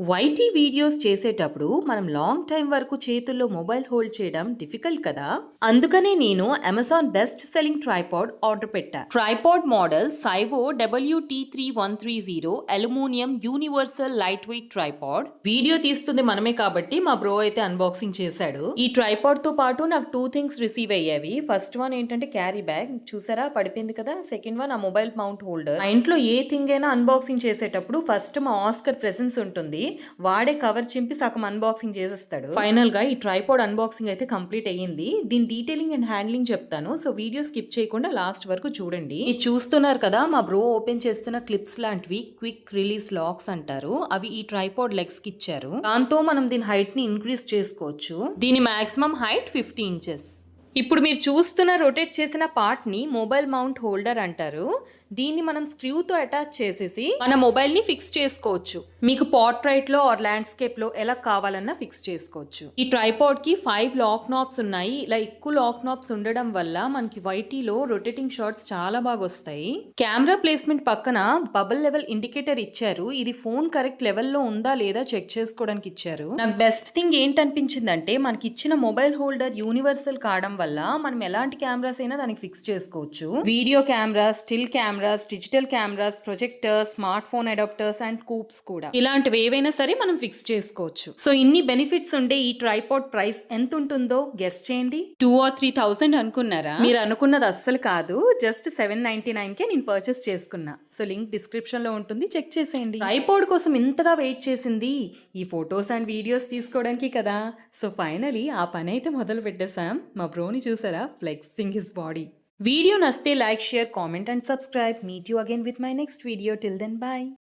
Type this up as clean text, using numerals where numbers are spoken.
YT videos చేసేటప్పుడు మనం long time వరకు చేతుల్లో మొబైల్ హోల్డ్ చేయడం డిఫికల్ట్ కదా. అందుకనే నేను Amazon best selling tripod order పెట్టా. ట్రైపాడ్ మోడల్ సైవో WT3130 aluminium universal light weight tripod. Video తీస్తుంది మనమే కాబట్టి మా బ్రో అయితే అన్బాక్సింగ్ చేశాడు. ఈ ట్రైపాడ్ తో పాటు నాకు 2 థింగ్స్ రిసీవ్ అయ్యేవి. ఫస్ట్ వన్ ఏంటంటే క్యారీ బ్యాగ్, చూసారా పడిపోయింది కదా. సెకండ్ వన్ ఆ మొబైల్ మౌంట్ హోల్డర్. మా ఇంట్లో ఏ థింగ్ అయినా అన్బాక్సింగ్ చేసేటప్పుడు ఫస్ట్ మా ఆస్కర్ ప్రెసెన్స్ ఉంటుంది. వాడే కవర్ చింపి సగం అన్బాక్సింగ్ చేసేస్తాడు. ఫైనల్ గా ఈ ట్రైపాడ్ అన్బాక్సింగ్ అయితే కంప్లీట్ అయ్యింది. దీని డీటెయిలింగ్ అండ్ హ్యాండ్లింగ్ చెప్తాను, సో వీడియో స్కిప్ చేయకుండా లాస్ట్ వరకు చూడండి. ఇది చూస్తున్నారు కదా, మా బ్రో ఓపెన్ చేస్తున్న క్లిప్స్ లాంటివి క్విక్ రిలీజ్ లాక్స్ అంటారు. అవి ఈ ట్రైపాడ్ లెగ్స్ కి ఇచ్చారు. దాంతో మనం దీని హైట్ ని ఇంక్రీజ్ చేసుకోవచ్చు. దీని మాక్సిమం హైట్ 50 ఇంచెస్. ఇప్పుడు మీరు చూస్తున్న రొటేట్ చేసిన పార్ట్ ని మొబైల్ మౌంట్ హోల్డర్ అంటారు. దీన్ని మనం స్క్రూతో అటాచ్ చేసేసి మన మొబైల్ ని ఫిక్స్ చేసుకోవచ్చు. మీకు పోర్ట్రైట్ లో ఆర్ ల్యాండ్స్కేప్ లో ఎలా కావాలన్నా ఫిక్స్ చేసుకోవచ్చు. ఈ ట్రైపాడ్ కి 5 లాక్ నాబ్స్ ఉన్నాయి. ఇలా ఎక్కువ లాక్ నాబ్స్ ఉండడం వల్ల మనకి వైటీలో రొటేటింగ్ షాట్స్ చాలా బాగా వస్తాయి. కెమెరా ప్లేస్మెంట్ పక్కన బబుల్ లెవెల్ ఇండికేటర్ ఇచ్చారు. ఇది ఫోన్ కరెక్ట్ లెవెల్లో ఉందా లేదా చెక్ చేసుకోవడానికి ఇచ్చారు. నాకు బెస్ట్ థింగ్ ఏంటనిపించిందంటే మనకి ఇచ్చిన మొబైల్ హోల్డర్ యూనివర్సల్ కావడం వల్ల మనం ఎలాంటి కెమెరాస్ అయినా దానికి ఫిక్స్ చేసుకోవచ్చు. Video cameras, still cameras, digital cameras, projectors, smart phone adapters and కూప్స్ కూడా ఇలాంటివి ఏవైనా సరే మనం ఫిక్స్ చేసుకోవచ్చు. సో ఇన్ని బెనిఫిట్స్ ఉండే ఈ ట్రైపాడ్ ప్రైస్ ఎంత ఉంటుందో గెస్ చేయండి. 2 or 3,000 అనుకున్నారా? మీరు అనుకున్నది అస్సలు కాదు. జస్ట్ 799 కే నేను పర్చేస్ చేసుకున్నా. సో లింక్ డిస్క్రిప్షన్ లో ఉంటుంది, చెక్ చేసేయండి. ట్రైపాడ్ కోసం ఇంతగా వెయిట్ చేసింది ఈ ఫొటోస్ అండ్ వీడియోస్ తీసుకోవడానికి కదా. సో ఫైనలీ ఆ పని అయితే మొదలు పెట్టేశాం. మా బ్రోని చూసారా, ఫ్లెక్సింగ్ హిస్ బాడీ. వీడియో నచ్చితే like, share, comment and subscribe. Meet you again with my next video. Till then bye.